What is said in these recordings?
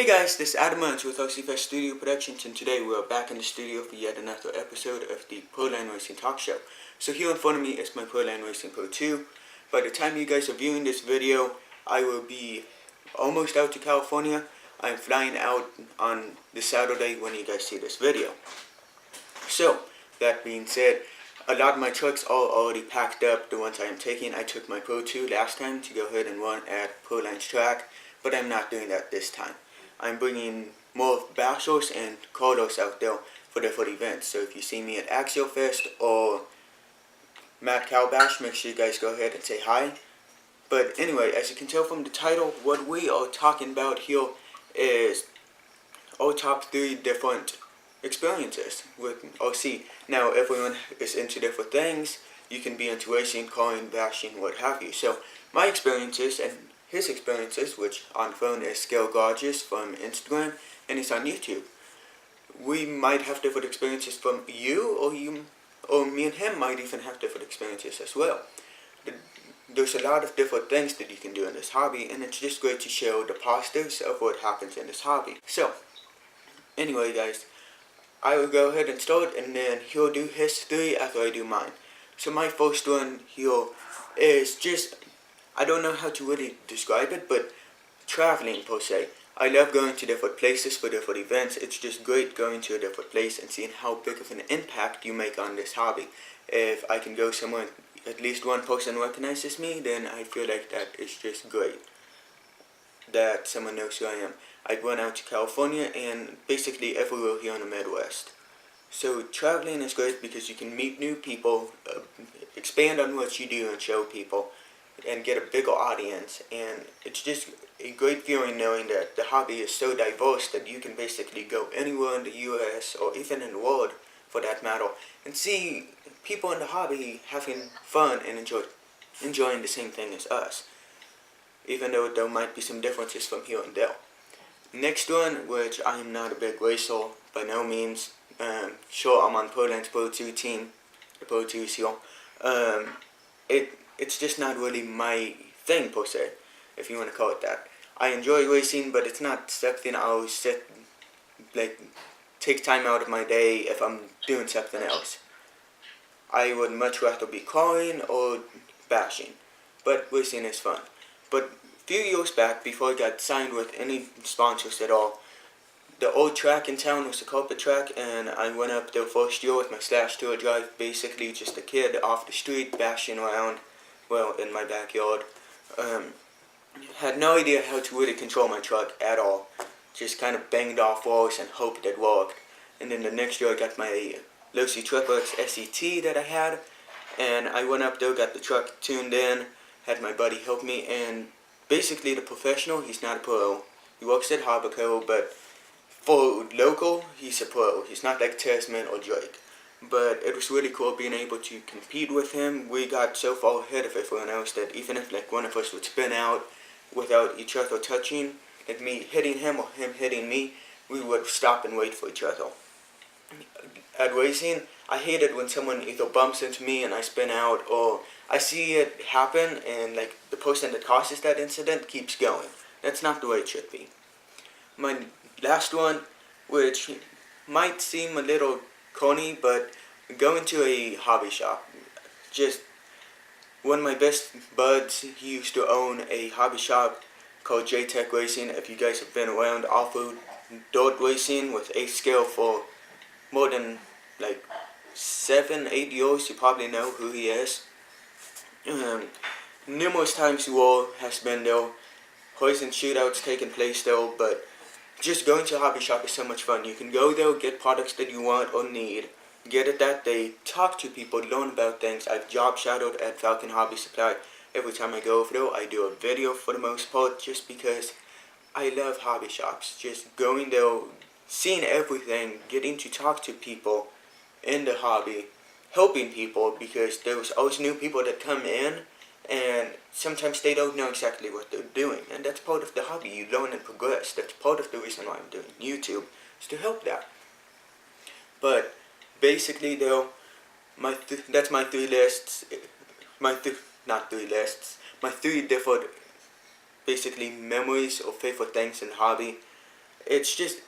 guys, this is Adam with talkshow Studio Productions, and today we are back in the studio for yet another episode of the Proline Racing Talk Show. So here in front of me is my Proline Racing Pro 2. By the time you guys are viewing this video, I will be almost out to California. I'm flying out on this Saturday when you guys see this video. So, that being said, a lot of my trucks are already packed up, the ones I am taking. I took my Pro 2 last time to go ahead and run at Proline's track, but I'm not doing that this time. I'm bringing more Bashos and Carlos out there for different events. So if you see me at Axial Fest or Mad Cow Bash, make sure you guys go ahead and say hi. But anyway, as you can tell from the title, what we are talking about here is our top 3 different experiences with OC. Now, everyone is into different things. You can be into racing, calling, bashing, what have you. So my experiences and his experiences, which on phone is Scale Gorgeous from Instagram, and it's on YouTube. We might have different experiences from you, or me and him might even have different experiences as well. There's a lot of different things that you can do in this hobby, and it's just great to show the positives of what happens in this hobby. So, anyway guys, I will go ahead and start, and then he'll do his 3 after I do mine. So my first one here is just, I don't know how to really describe it, but traveling per se. I love going to different places for different events. It's just great going to a different place and seeing how big of an impact you make on this hobby. If I can go somewhere, at least one person recognizes me, then I feel like that is just great. That someone knows who I am. I went out to California and basically everywhere here in the Midwest. So traveling is great because you can meet new people, expand on what you do and show people, and get a bigger audience. And it's just a great feeling knowing that the hobby is so diverse that you can basically go anywhere in the US or even in the world for that matter and see people in the hobby having fun and enjoying the same thing as us, even though there might be some differences from here and there. Next one, which I am not a big racer by no means. Sure, I'm on Proline's Pro 2 team, the Pro 2s here. It's just not really my thing per se, if you want to call it that. I enjoy racing, but it's not something I'll take time out of my day if I'm doing something else. I would much rather be calling or bashing, but racing is fun. But a few years back, before I got signed with any sponsors at all, the old track in town was a carpet track, and I went up there first year with my Slash Tour Drive, basically just a kid off the street bashing around, well, in my backyard. Had no idea how to really control my truck at all. Just kind of banged off walls and hoped it worked. And then the next year I got my Losi Triplex SET that I had, and I went up there, got the truck tuned in, had my buddy help me, and basically the professional, he's not a pro. He works at Harbaco, but for local, he's a pro. He's not like Tasman or Drake. But it was really cool being able to compete with him. We got so far ahead of everyone else that even if like one of us would spin out without each other touching, like me hitting him or him hitting me, we would stop and wait for each other. At racing, I hate it when someone either bumps into me and I spin out, or I see it happen and like the person that causes that incident keeps going. That's not the way it should be. My last one, which might seem a little corny, but going to a hobby shop. Just one of my best buds, he used to own a hobby shop called J-Tech Racing. If you guys have been around off-road dirt racing with a scale for more than like 7-8 years, you probably know who he is. Numerous times war has been there, poison shootouts taking place there, but just going to a hobby shop is so much fun. You can go there, get products that you want or need, get it that day, talk to people, learn about things. I've job shadowed at Falcon Hobby Supply. Every time I go over there, I do a video for the most part, just because I love hobby shops. Just going there, seeing everything, getting to talk to people in the hobby, helping people, because there's always new people that come in, and sometimes they don't know exactly what they're doing, and that's part of the hobby. You learn and progress. That's part of the reason why I'm doing YouTube, is to help that. But basically though, that's my 3 lists, my 3 different basically memories or favorite things in the hobby. it's just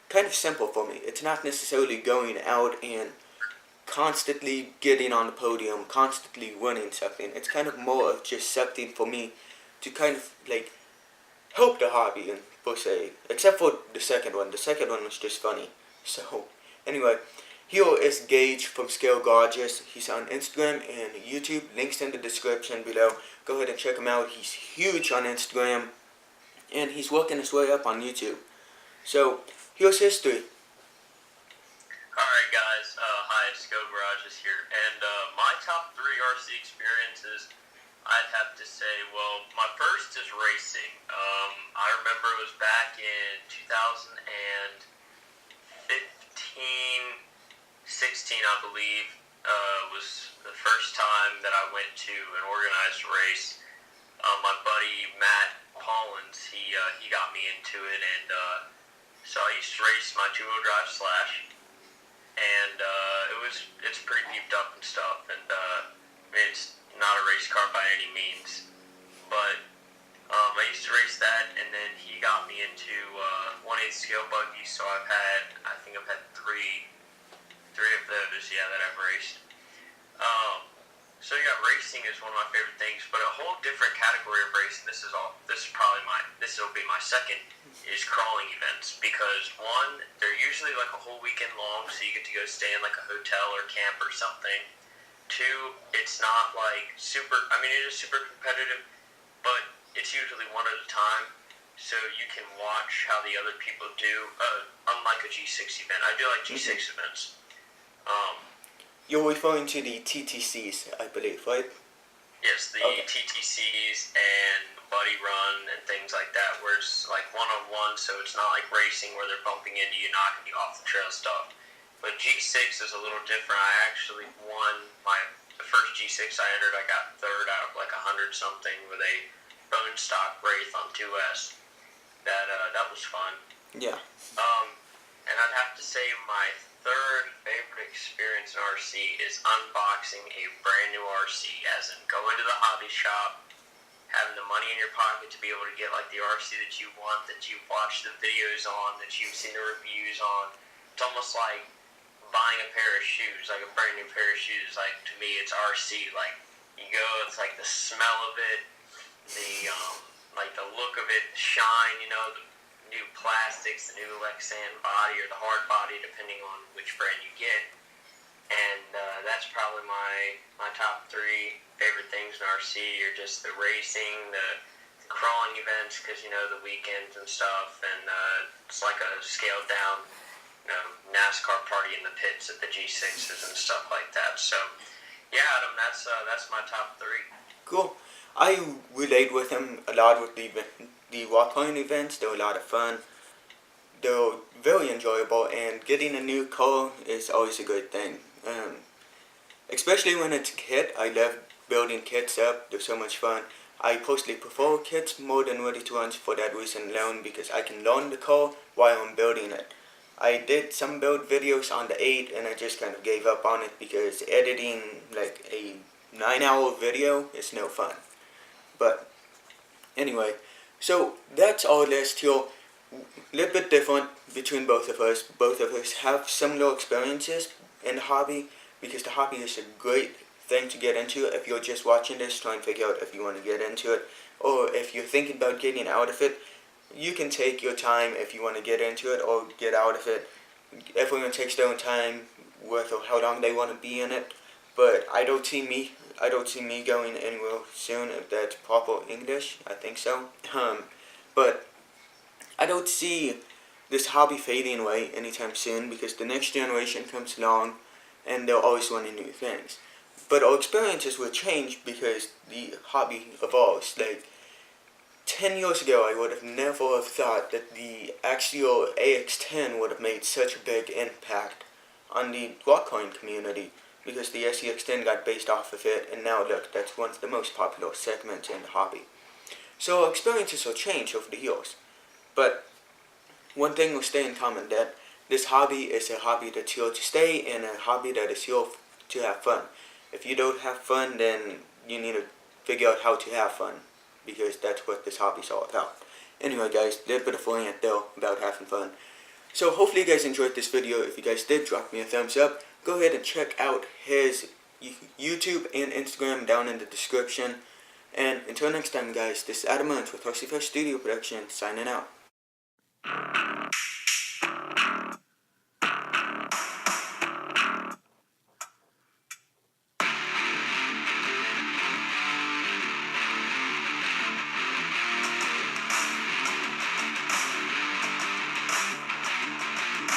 kind of simple for me. It's not necessarily going out and constantly getting on the podium, constantly winning something. It's kind of more of just something for me to kind of like help the hobby and per se. Except for the second one. The second one was just funny. So anyway, here is Gage from Scale Gorgeous. He's on Instagram and YouTube. Links in the description below. Go ahead and check him out. He's huge on Instagram and he's working his way up on YouTube. So here's history. Alright guys, hi, Scale Gorgeous here, and my top 3 RC experiences, I'd have to say, well, my first is racing. I remember it was back in 2015, 16, I believe, was the first time that I went to an organized race. My buddy Matt Collins, he got me into it, and so I used to race my two-wheel drive Slash, and it's pretty beefed up and stuff, and it's not a race car by any means, but I used to race that, and then he got me into 1/8 scale buggies, so I think I've had three of those, yeah, that I've raced. So yeah, racing is one of my favorite things, but a whole different category of racing, this will be my second, is crawling events, because one, they're usually like a whole weekend long, so you get to go stay in like a hotel or camp or something. Two, it's not like it is super competitive, but it's usually one at a time, so you can watch how the other people do, unlike a G6 event. I do like G6 events. You're referring to the TTCs, I believe, right? Yes, the Okay. TTCs and buddy run and things like that, where it's like one-on-one, so it's not like racing where they're bumping into you, knocking you off the trail stuff. But G6 is a little different. I actually won the first G6 I entered. I got third out of like 100 something with a bone stock Wraith on 2S. That was fun. Yeah. And I'd have to say my third favorite experience in RC is unboxing a brand new RC, as in going to the hobby shop, having the money in your pocket to be able to get like the RC that you want, that you've watched the videos on, that you've seen the reviews on. It's almost like buying a pair of shoes, like a brand new pair of shoes. Like, to me, it's RC. Like, you go, it's like the smell of it, the like the look of it, the shine, the new plastics, the new Lexan body or the hard body, depending on which brand you get. And that's probably my top 3 favorite things in RC are just the racing, the crawling events, because the weekends and stuff, and it's like a scaled down NASCAR party in the pits at the G6s and stuff like that. So yeah, Adam, that's my top 3. Cool. I relate with him a lot with the walk-on events. They're a lot of fun. They're very enjoyable, and getting a new car is always a good thing. Especially when it's a kit. I love building kits up. They're so much fun. I personally prefer kits more than ready-to-runs for that reason alone, because I can learn the car while I'm building it. I did some build videos on the 8 and I just kind of gave up on it because editing like a 9-hour video is no fun. But anyway, so that's our list here. A little bit different between both of us. Both of us have similar experiences in the hobby, because the hobby is a great thing to get into. If you're just watching this, try and figure out if you want to get into it, or if you're thinking about getting out of it, you can take your time if you want to get into it or get out of it. Everyone takes their own time with how long they want to be in it, but I don't see me going anywhere soon, if that's proper English. I think so. But I don't see this hobby fading away anytime soon, because the next generation comes along and they're always wanting new things. But our experiences will change because the hobby evolves. Like 10 years ago, I would have never have thought that the Axial AX10 would have made such a big impact on the rock coin community, because the SCX10 got based off of it, and now look, that's one of the most popular segments in the hobby. So our experiences will change over the years. But one thing will stay in common, that this hobby is a hobby that's here to stay, and a hobby that is here to have fun. If you don't have fun, then you need to figure out how to have fun, because that's what this hobby is all about. Anyway guys, a little bit of rant though about having fun. So hopefully you guys enjoyed this video. If you guys did, drop me a thumbs up. Go ahead and check out his YouTube and Instagram down in the description. And until next time guys, this is Adam Owens with talkshow Studio Production signing out.